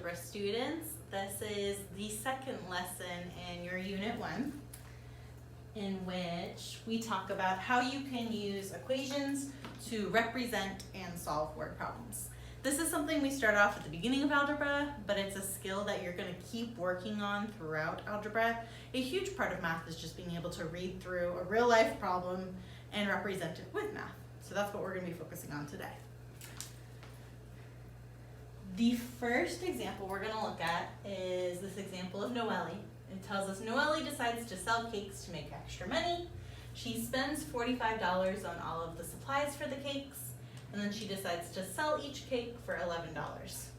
algebra students. This is the second lesson in your Unit 1, in which we talk about how you can use equations to represent and solve word problems. This is something we start off at the beginning of algebra, but it's a skill that you're going to keep working on throughout algebra. A huge part of math is just being able to read through a real life problem and represent it with math. So that's what we're going to be focusing on today. The first example we're going to look at is this example of Noelle. It tells us Noelle decides to sell cakes to make extra money. She spends $45 on all of the supplies for the cakes, and then she decides to sell each cake for $11.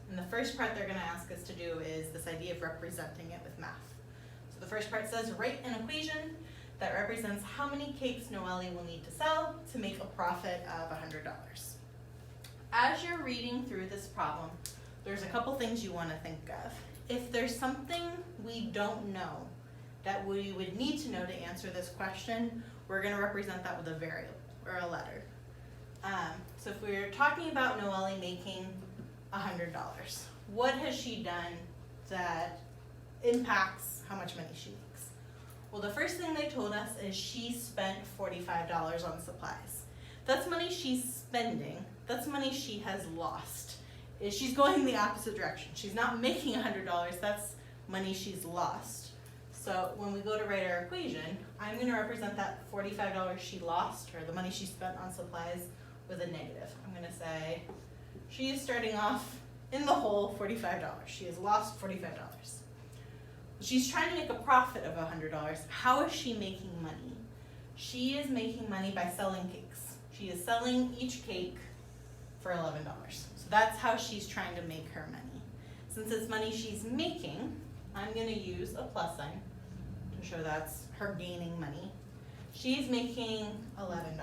And the first part they're going to ask us to do is this idea of representing it with math. So the first part says, write an equation that represents how many cakes Noelle will need to sell to make a profit of $100. As you're reading through this problem, there's a couple things you want to think of. If there's something we don't know that we would need to know to answer this question, we're going to represent that with a variable or a letter. So if we're talking about Noelle making $100, what has she done that impacts how much money she makes? Well, the first thing they told us is she spent $45 on supplies. That's money she's spending. That's money she has lost. She's going the opposite direction. She's not making $100, that's money she's lost. So when we go to write our equation, I'm going to represent that $45 she lost, or the money she spent on supplies, with a negative. I'm going to say she is starting off in the hole $45. She has lost $45. She's trying to make a profit of $100. How is she making money? She is making money by selling cakes. She is selling each cake for $11. So that's how she's trying to make her money. Since it's money she's making, I'm going to use a plus sign to show that's her gaining money. She's making $11.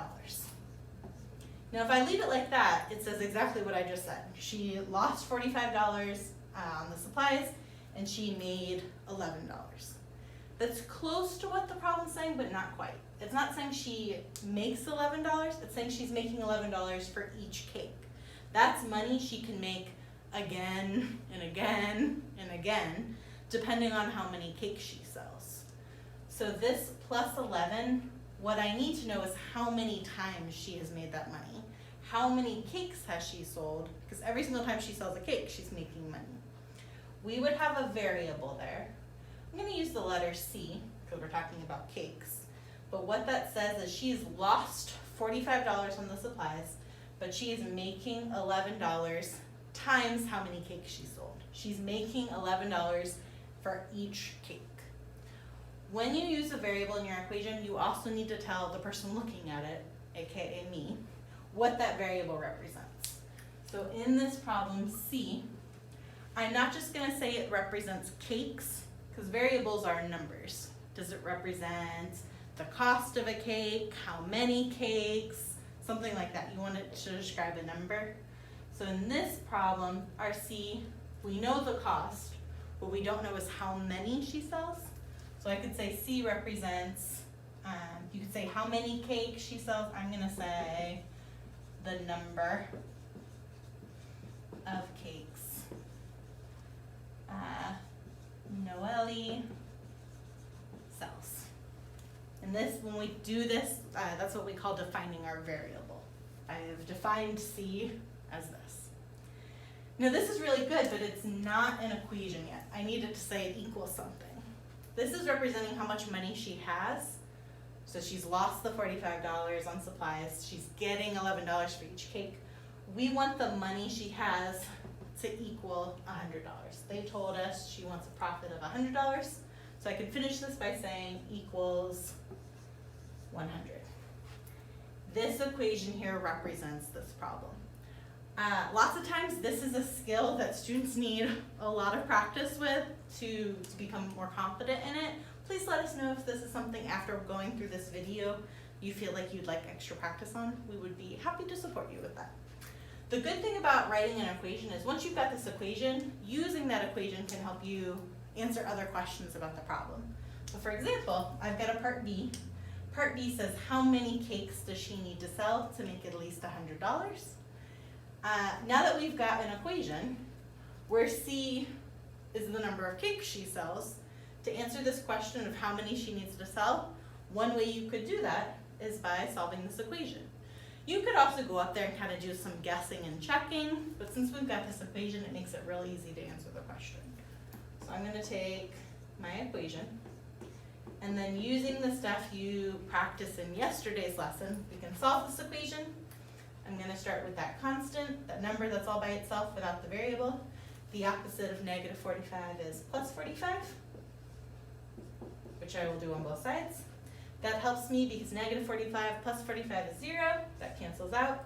Now if I leave it like that, it says exactly what I just said. She lost $45 on the supplies and she made $11. That's close to what the problem's saying, but not quite. It's not saying she makes $11, it's saying she's making $11 for each cake. That's money she can make again and again and again, depending on how many cakes she sells. So this plus 11, what I need to know is how many times she has made that money. How many cakes has she sold? Because every single time she sells a cake, she's making money. We would have a variable there. I'm going to use the letter C because we're talking about cakes. But what that says is she's lost $45 on the supplies, but she is making $11 times how many cakes she sold. She's making $11 for each cake. When you use a variable in your equation, you also need to tell the person looking at it, aka me, what that variable represents. So in this problem C, I'm not just going to say it represents cakes, because variables are numbers. Does it represent the cost of a cake, how many cakes, something like that. You want it to describe a number. So in this problem, our C, we know the cost. What we don't know is how many she sells. So I could say C represents, you could say how many cakes she sells. I'm going to say the number of cakes Noelle sells. And this, when we do this, that's what we call defining our variable. I have defined C as this. Now this is really good, but it's not an equation yet. I needed to say it equals something. This is representing how much money she has. So she's lost the $45 on supplies. She's getting $11 for each cake. We want the money she has to equal $100. They told us she wants a profit of $100. So I can finish this by saying equals 100. This equation here represents this problem. Lots of times this is a skill that students need a lot of practice with to become more confident in it. Please let us know if this is something after going through this video you feel like you'd like extra practice on. We would be happy to support you with that. The good thing about writing an equation is once you've got this equation, using that equation can help you answer other questions about the problem. So for example, I've got a part B. Part B says how many cakes does she need to sell to make at least $100? Now that we've got an equation where C is the number of cakes she sells. To answer this question of how many she needs to sell, one way you could do that is by solving this equation. You could also go up there and kind of do some guessing and checking, but since we've got this equation, it makes it real easy to answer the question. So I'm going to take my equation, and then using the stuff you practiced in yesterday's lesson, we can solve this equation. I'm going to start with that constant, that number that's all by itself without the variable. The opposite of negative 45 is plus 45, which I will do on both sides. That helps me because negative 45 plus 45 is 0. That cancels out.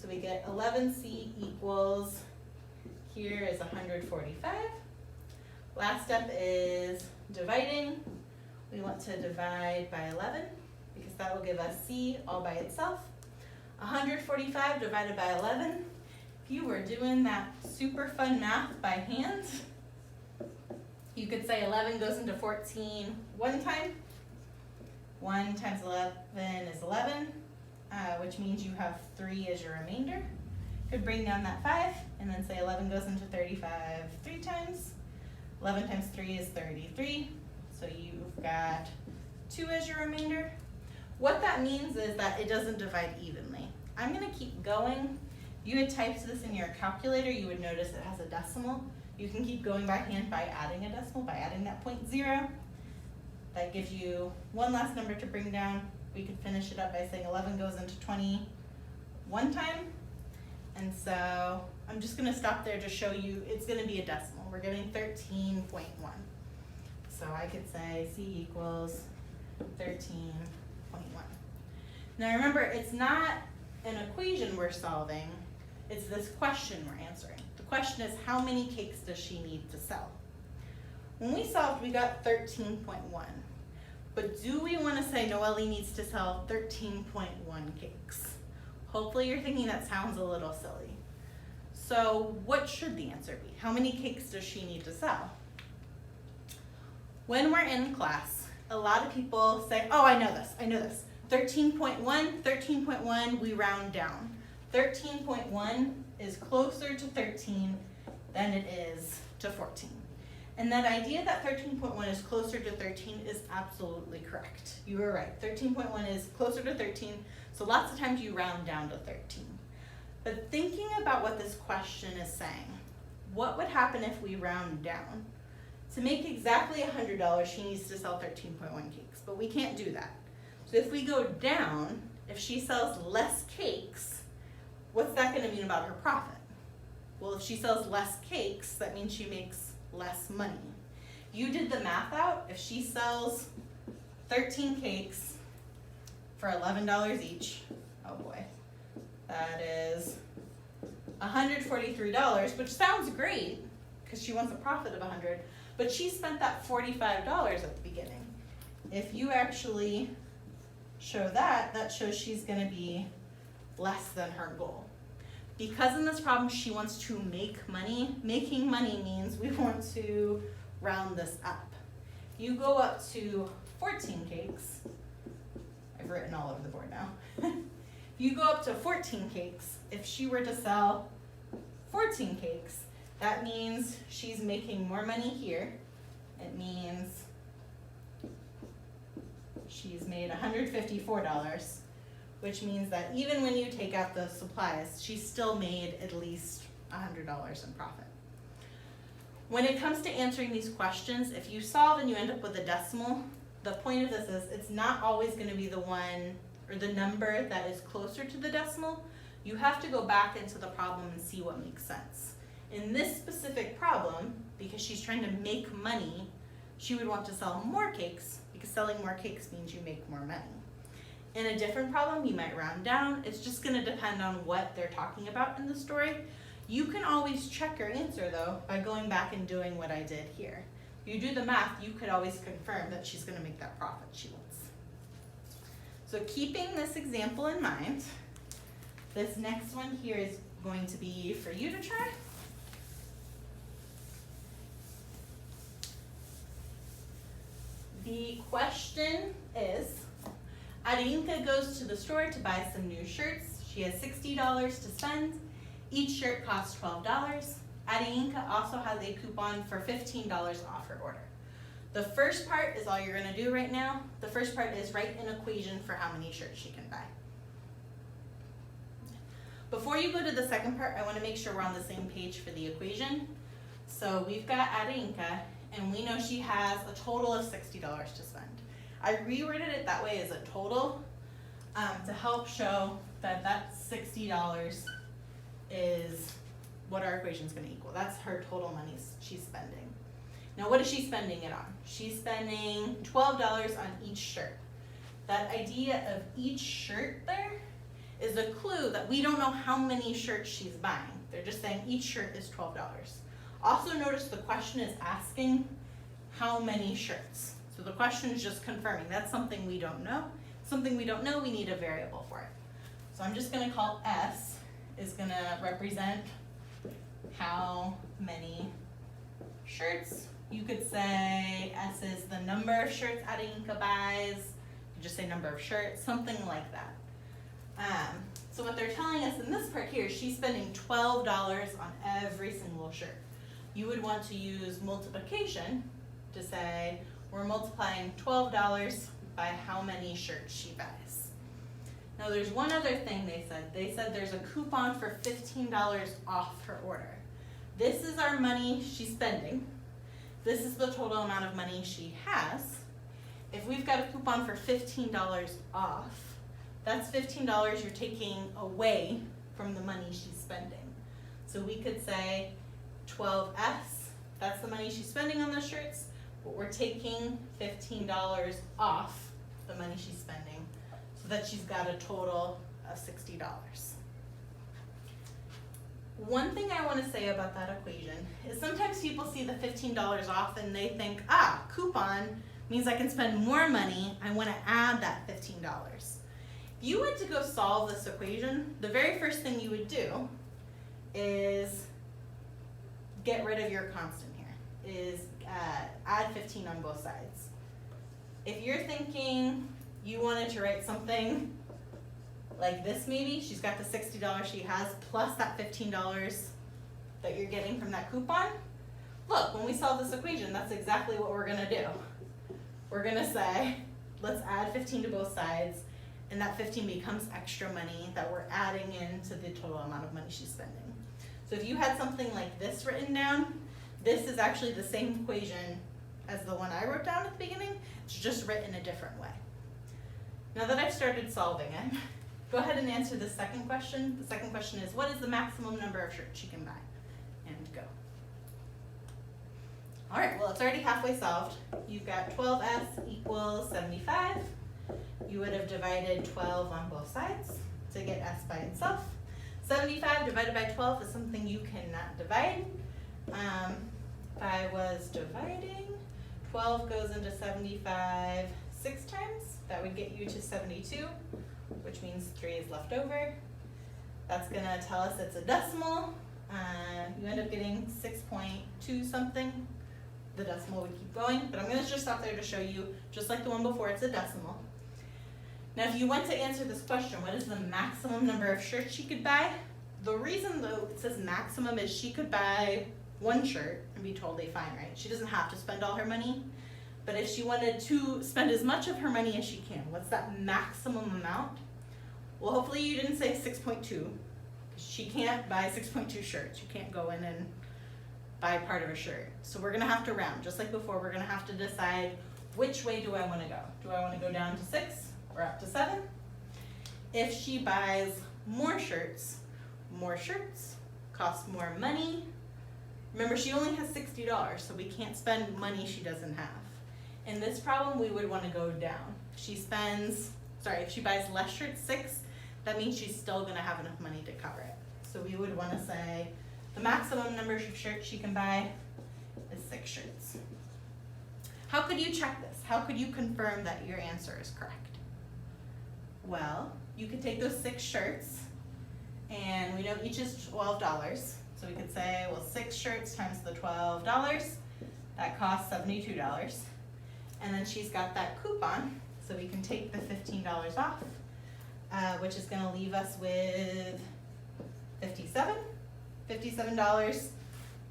So we get 11c equals, here is 145. Last step is dividing. We want to divide by 11 because that will give us c all by itself. 145 divided by 11. If you were doing that super fun math by hand, you could say 11 goes into 14 one time. 1 times 11 is 11, which means you have 3 as your remainder. Could bring down that 5 and then say 11 goes into 35 3 times. 11 times 3 is 33, so you've got 2 as your remainder. What that means is that it doesn't divide evenly. I'm going to keep going. If you had typed this in your calculator, you would notice it has a decimal. You can keep going by hand by adding a decimal, by adding that 0.0. That gives you one last number to bring down. We could finish it up by saying 11 goes into 20 one time. And so I'm just going to stop there to show you it's going to be a decimal. We're getting 13.1. So I could say c equals 13.1. Now remember, it's not an equation we're solving, it's this question we're answering. The question is, how many cakes does she need to sell? When we solved, we got 13.1. But do we want to say Noelle needs to sell 13.1 cakes? Hopefully you're thinking that sounds a little silly. So what should the answer be? How many cakes does she need to sell? When we're in class, a lot of people say, oh, I know this. 13.1, we round down. 13.1 is closer to 13 than it is to 14. And that idea that 13.1 is closer to 13 is absolutely correct. You were right. 13.1 is closer to 13, so lots of times you round down to 13. But thinking about what this question is saying, what would happen if we round down? To make exactly $100, she needs to sell 13.1 cakes, but we can't do that. So if we go down, if she sells less cakes, what's that going to mean about her profit? Well, if she sells less cakes, that means she makes less money. You did the math out. If she sells 13 cakes for $11 each, oh boy, that is $143, which sounds great because she wants a profit of $100, but she spent that $45 at the beginning. If you actually show that, that shows she's going to be less than her goal. Because in this problem she wants to make money, making money means we want to round this up. You go up to 14 cakes, I've written all over the board now. If you go up to 14 cakes, if she were to sell 14 cakes, that means she's making more money here. It means she's made $154. Which means that even when you take out the supplies, she still made at least $100 in profit. When it comes to answering these questions, if you solve and you end up with a decimal, the point of this is it's not always going to be the one or the number that is closer to the decimal. You have to go back into the problem and see what makes sense. In this specific problem, because she's trying to make money, she would want to sell more cakes because selling more cakes means you make more money. In a different problem, you might round down. It's just going to depend on what they're talking about in the story. You can always check your answer, though, by going back and doing what I did here. If you do the math, you could always confirm that she's going to make that profit she wants. So keeping this example in mind, this next one here is going to be for you to try. The question is, Arinka goes to the store to buy some new shirts. She has $60 to spend. Each shirt costs $12. Adinka also has a coupon for $15 off her order. The first part is all you're gonna do right now. The first part is write an equation for how many shirts she can buy. Before you go to the second part, I wanna make sure we're on the same page for the equation. So we've got Adinka, and we know she has a total of $60 to spend. I reworded it that way as a total to help show that that $60 is what our equation is going to equal. That's her total money she's spending. Now what is she spending it on? She's spending $12 on each shirt. That idea of each shirt there is a clue that we don't know how many shirts she's buying. They're just saying each shirt is $12. Also notice the question is asking how many shirts. So the question is just confirming. That's something we don't know. Something we don't know, we need a variable for it. So I'm just going to call S is going to represent how many shirts. You could say S is the number of shirts Adinka buys. You just say number of shirts, something like that. So what they're telling us in this part here, she's spending $12 on every single shirt. You would want to use multiplication to say we're multiplying $12 by how many shirts she buys. Now there's one other thing they said. They said there's a coupon for $15 off her order. This is our money she's spending. This is the total amount of money she has. If we've got a coupon for $15 off, that's $15 you're taking away from the money she's spending. So we could say 12S, that's the money she's spending on those shirts, but we're taking $15 off the money she's spending so that she's got a total of $60. One thing I want to say about that equation is sometimes people see the $15 off and they think, coupon means I can spend more money, I want to add that $15. If you went to go solve this equation, the very first thing you would do is get rid of your constant here, is add 15 on both sides. If you're thinking you wanted to write something like this maybe, she's got the $60 she has plus that $15 that you're getting from that coupon. Look, when we solve this equation, that's exactly what we're gonna do. We're gonna say, let's add 15 to both sides, and that 15 becomes extra money that we're adding into the total amount of money she's spending. So if you had something like this written down, this is actually the same equation as the one I wrote down at the beginning. It's just written a different way. Now that I've started solving it, go ahead and answer the second question. The second question is, what is the maximum number of shirts she can buy? And go. All right, well, it's already halfway solved. You've got 12S equals 75. You would have divided 12 on both sides to get S by itself. 75 divided by 12 is something you cannot divide. If I was dividing, 12 goes into 75 6 times. That would get you to 72, which means 3 is left over. That's going to tell us it's a decimal. You end up getting 6.2 something. The decimal would keep going, but I'm going to just stop there to show you, just like the one before, it's a decimal. Now if you went to answer this question, what is the maximum number of shirts she could buy? The reason though it says maximum is she could buy one shirt and be totally fine, right? She doesn't have to spend all her money. But if she wanted to spend as much of her money as she can, what's that maximum amount? Well, hopefully you didn't say 6.2. She can't buy 6.2 shirts. You can't go in and buy part of a shirt. So we're gonna have to round. Just like before, we're gonna have to decide which way do I wanna go? Do I wanna go down to 6 or up to 7? If she buys more shirts cost more money. Remember, she only has $60, so we can't spend money she doesn't have. In this problem, we would want to go down. If she buys less shirts, 6, that means she's still going to have enough money to cover it. So we would want to say the maximum number of shirts she can buy is 6 shirts. How could you check this? How could you confirm that your answer is correct? Well, you could take those 6 shirts, and we know each is $12. So we could say, well, 6 shirts times the $12, that costs $72. And then she's got that coupon, so we can take the $15 off, which is gonna leave us with $57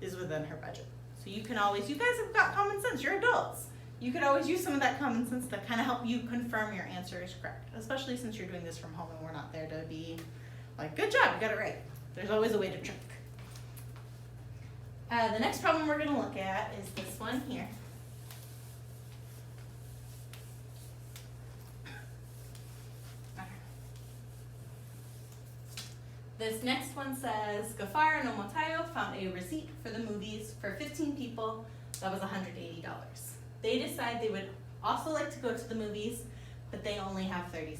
is within her budget. So you can always, you guys have got common sense, you're adults. You could always use some of that common sense to kind of help you confirm your answer is correct, especially since you're doing this from home and we're not there to be like, good job, you got it right. There's always a way to trick. The next problem we're gonna look at is this one here. This next one says, Gafar and Omotayo found a receipt for the movies for 15 people that was $180. They decide they would also like to go to the movies, but they only have $36.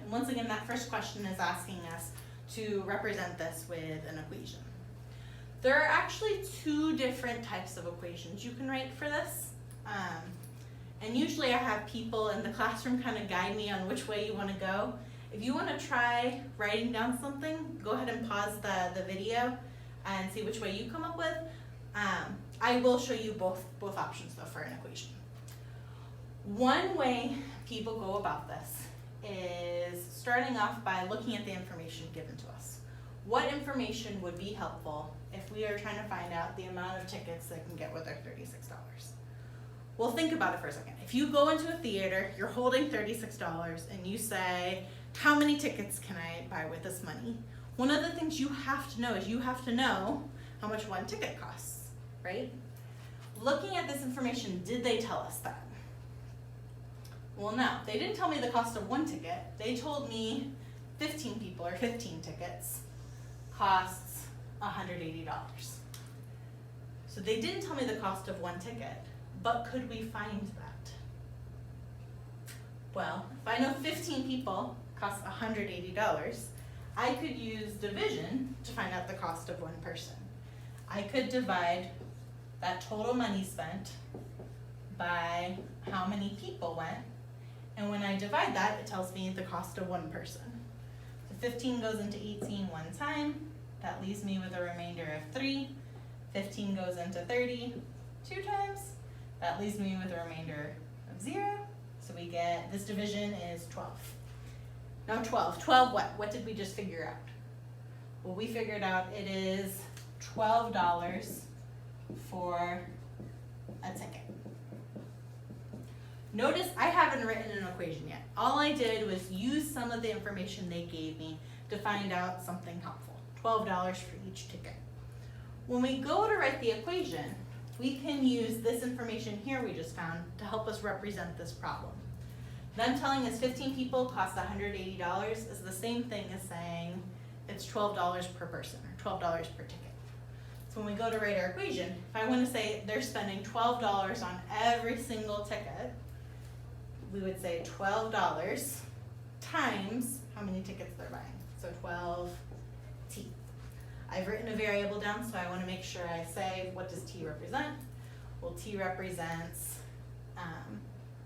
And once again, that first question is asking us to represent this with an equation. There are actually two different types of equations you can write for this. And usually I have people in the classroom kind of guide me on which way you want to go. If you want to try writing down something, go ahead and pause the video and see which way you come up with. I will show you both options though for an equation. One way people go about this is starting off by looking at the information given to us. What information would be helpful if we are trying to find out the amount of tickets they can get with their $36? Well, think about it for a second. If you go into a theater, you're holding $36 and you say, how many tickets can I buy with this money? One of the things you have to know is you have to know how much one ticket costs, right? Looking at this information, did they tell us that? Well, no, they didn't tell me the cost of one ticket. They told me 15 people or 15 tickets costs $180. So they didn't tell me the cost of one ticket, but could we find that? Well, if I know 15 people cost $180, I could use division to find out the cost of one person. I could divide that total money spent by how many people went, and when I divide that, it tells me the cost of one person. So 15 goes into 18 one time, that leaves me with a remainder of 3. 15 goes into 30 2 times, that leaves me with a remainder of 0. So we get, this division is 12. Now 12 what? What did we just figure out? Well, we figured out it is $12 for a ticket. Notice I haven't written an equation yet. All I did was use some of the information they gave me to find out something helpful. $12 for each ticket. When we go to write the equation, we can use this information here we just found to help us represent this problem. Them telling us 15 people cost $180 is the same thing as saying it's $12 per person or $12 per ticket. So when we go to write our equation, if I want to say they're spending $12 on every single ticket, we would say $12 times how many tickets they're buying. So 12t. I've written a variable down, so I want to make sure I say, what does t represent? Well, t represents,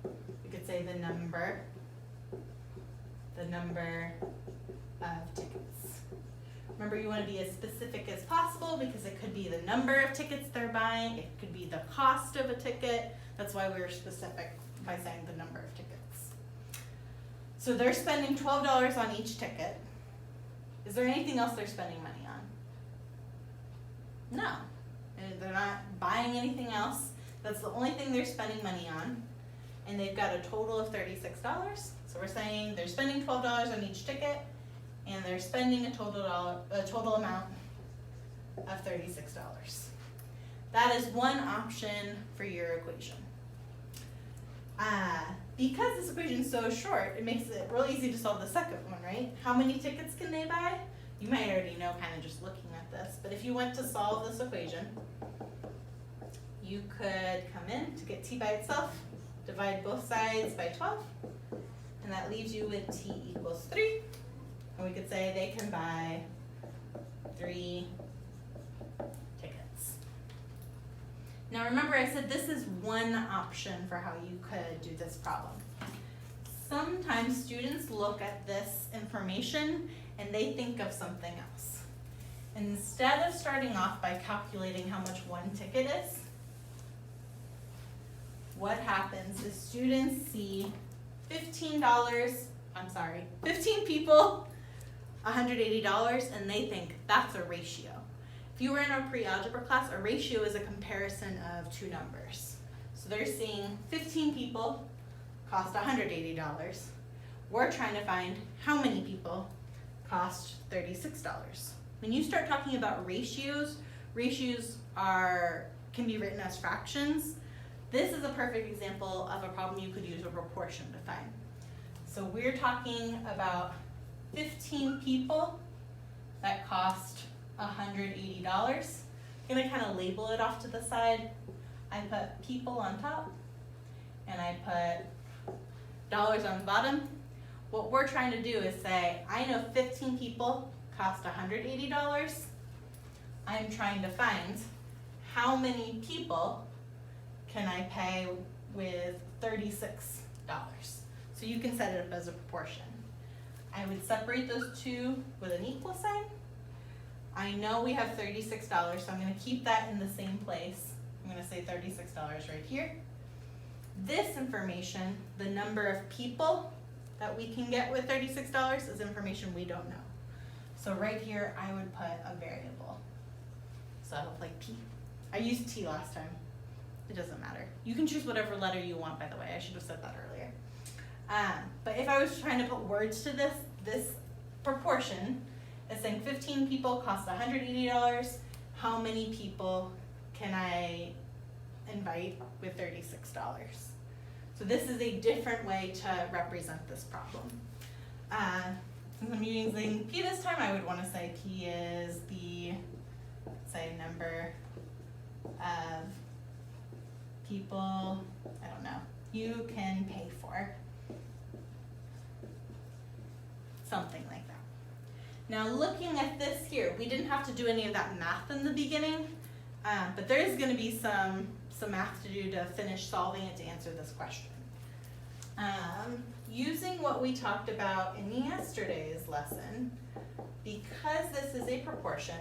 we could say the number of tickets. Remember, you want to be as specific as possible because it could be the number of tickets they're buying, it could be the cost of a ticket. That's why we were specific by saying the number of tickets. So they're spending $12 on each ticket. Is there anything else they're spending money on? No. And they're not buying anything else. That's the only thing they're spending money on. And they've got a total of $36. So we're saying they're spending $12 on each ticket, and they're spending a total amount of $36. That is one option for your equation. Because this equation is so short, it makes it real easy to solve the second one, right? How many tickets can they buy? You might already know kind of just looking at this, but if you went to solve this equation, you could come in to get t by itself, divide both sides by 12, and that leaves you with t equals 3. And we could say they can buy 3 tickets. Now remember, I said this is one option for how you could do this problem. Sometimes students look at this information and they think of something else. Instead of starting off by calculating how much one ticket is, what happens is students see 15 people, $180, and they think that's a ratio. If you were in our pre-algebra class, a ratio is a comparison of two numbers. So they're seeing 15 people cost $180. We're trying to find how many people cost $36. When you start talking about ratios, can be written as fractions. This is a perfect example of a problem you could use a proportion to find. So we're talking about 15 people that cost $180. I'm gonna kind of label it off to the side. I put people on top and I put dollars on the bottom. What we're trying to do is say, I know 15 people cost $180. I'm trying to find how many people can I pay with $36. So you can set it up as a proportion. I would separate those two with an equal sign. I know we have $36, so I'm going to keep that in the same place. I'm going to say $36 right here. This information, the number of people that we can get with $36, is information we don't know. So right here, I would put a variable. So I look like P. I used T last time. It doesn't matter. You can choose whatever letter you want, by the way. I should have said that earlier. But if I was trying to put words to this proportion, it's saying 15 people cost $180. How many people can I invite with $36? So this is a different way to represent this problem. Since I'm using P this time, I would want to say P is the, say, number of people, I don't know, you can pay for. Something like that. Now looking at this here, we didn't have to do any of that math in the beginning, but there is going to be some math to do to finish solving it to answer this question. Using what we talked about in yesterday's lesson, because this is a proportion,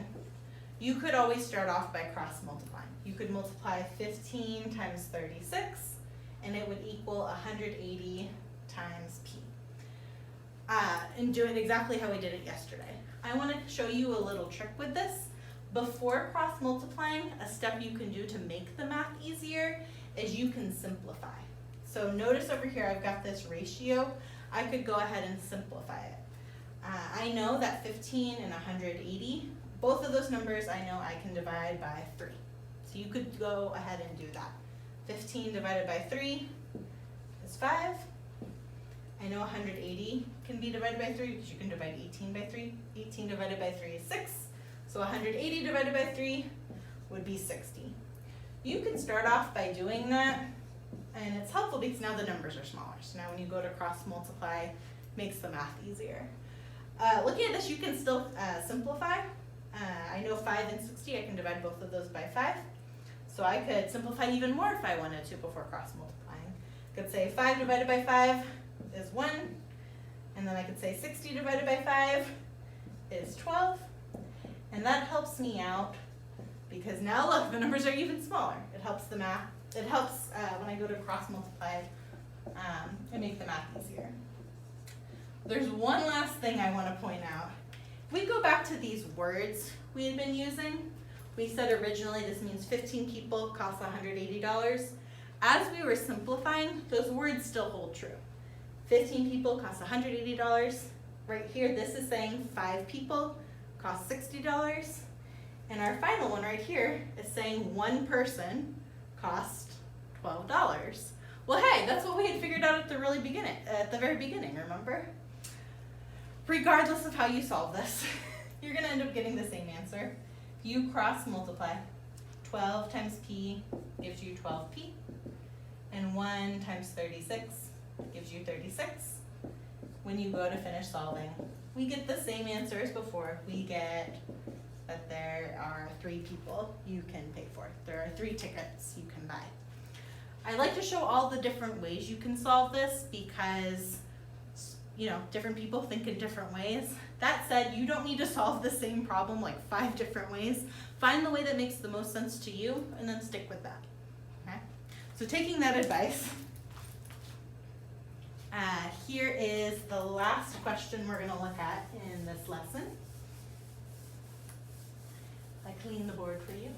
you could always start off by cross multiplying. You could multiply 15 times 36, and it would equal 180 times P. And do it exactly how we did it yesterday. I want to show you a little trick with this. Before cross multiplying, a step you can do to make the math easier is you can simplify. So notice over here I've got this ratio. I could go ahead and simplify it. I know that 15 and 180, both of those numbers I know I can divide by 3. So you could go ahead and do that. 15 divided by 3 is 5. I know 180 can be divided by 3 because you can divide 18 by 3. 18 divided by 3 is 6. So 180 divided by 3 would be 60. You can start off by doing that, and it's helpful because now the numbers are smaller. So now when you go to cross multiply, it makes the math easier. Looking at this, you can still simplify. I know 5 and 60, I can divide both of those by 5. So I could simplify even more if I wanted to before cross multiplying. I could say 5 divided by 5 is 1, and then I could say 60 divided by 5 is 12, and that helps me out because now look, the numbers are even smaller. It helps the math, it helps when I go to cross multiply and make the math easier. There's one last thing I want to point out. If we go back to these words we had been using, we said originally this means 15 people cost $180. As we were simplifying, those words still hold true. 15 people cost $180. Right here, this is saying 5 people cost $60. And our final one right here is saying 1 person cost $12. Well, hey, that's what we had figured out at the very beginning, remember? Regardless of how you solve this, you're gonna end up getting the same answer. You cross multiply. 12 times P gives you 12P, and 1 times 36 gives you 36. When you go to finish solving, we get the same answer as before. We get that there are 3 people you can pay for. There are 3 tickets you can buy. I like to show all the different ways you can solve this because, you know, different people think in different ways. That said, you don't need to solve the same problem like 5 different ways. Find the way that makes the most sense to you and then stick with that. Okay? So taking that advice, here is the last question we're going to look at in this lesson. I clean the board for you.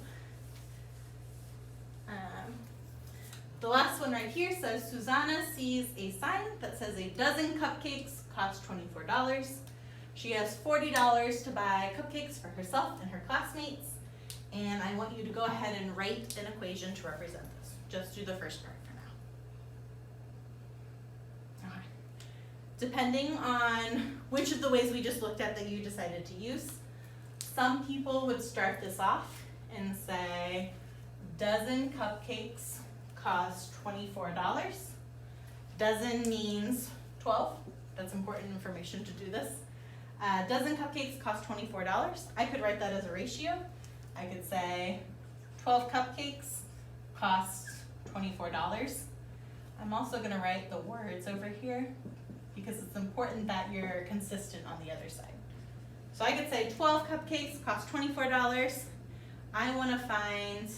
The last one right here says, Susanna sees a sign that says a dozen cupcakes cost $24. She has $40 to buy cupcakes for herself and her classmates. And I want you to go ahead and write an equation to represent this. Just do the first part for now. Okay. Depending on which of the ways we just looked at that you decided to use, some people would start this off and say, dozen cupcakes cost $24. Dozen means 12. That's important information to do this. Dozen cupcakes cost $24. I could write that as a ratio. I could say 12 cupcakes cost $24. I'm also going to write the words over here because it's important that you're consistent on the other side. So I could say 12 cupcakes cost $24. I want to find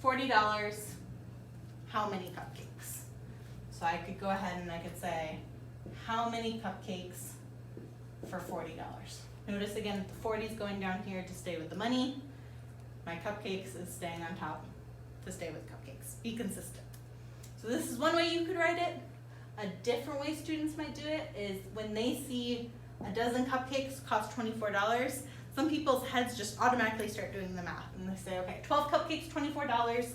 $40, how many cupcakes? So I could go ahead and I could say, how many cupcakes for $40? Notice again, the 40 is going down here to stay with the money. My cupcakes is staying on top to stay with cupcakes. Be consistent. So this is one way you could write it. A different way students might do it is when they see a dozen cupcakes cost $24, some people's heads just automatically start doing the math and they say, okay, 12 cupcakes, $24.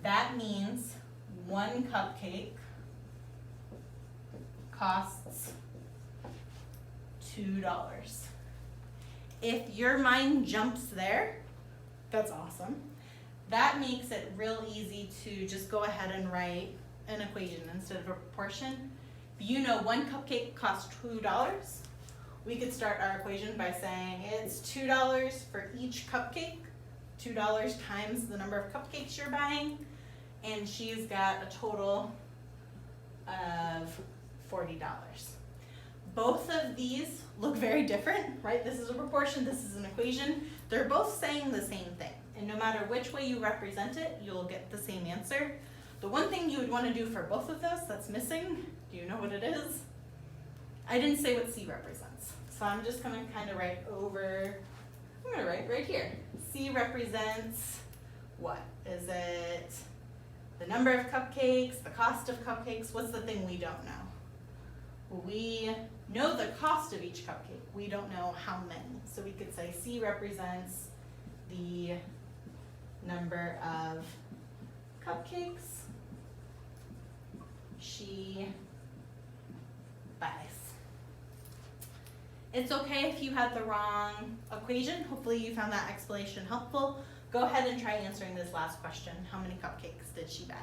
That means one cupcake costs $2. If your mind jumps there, that's awesome. That makes it real easy to just go ahead and write an equation instead of a proportion. If you know one cupcake costs $2, we could start our equation by saying it's $2 for each cupcake, $2 times the number of cupcakes you're buying, and she's got a total of $40. Both of these look very different, right? This is a proportion, this is an equation. They're both saying the same thing, and no matter which way you represent it, you'll get the same answer. The one thing you would want to do for both of those that's missing, do you know what it is? I didn't say what C represents, so I'm just going to kind of write over, I'm going to write right here. C represents what? Is it the number of cupcakes, the cost of cupcakes? What's the thing we don't know? We know the cost of each cupcake. We don't know how many. So we could say C represents the number of cupcakes she buys. It's okay if you had the wrong equation. Hopefully you found that explanation helpful. Go ahead and try answering this last question. How many cupcakes did she buy?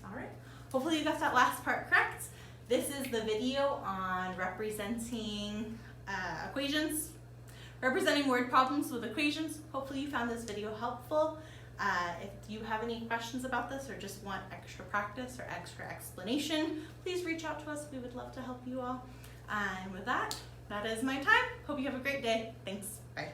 All right. Hopefully you got that last part correct. This is the video on representing equations, representing word problems with equations. Hopefully you found this video helpful. If you have any questions about this or just want extra practice or extra explanation, please reach out to us. We would love to help you all. And with that, that is my time. Hope you have a great day. Thanks. Bye.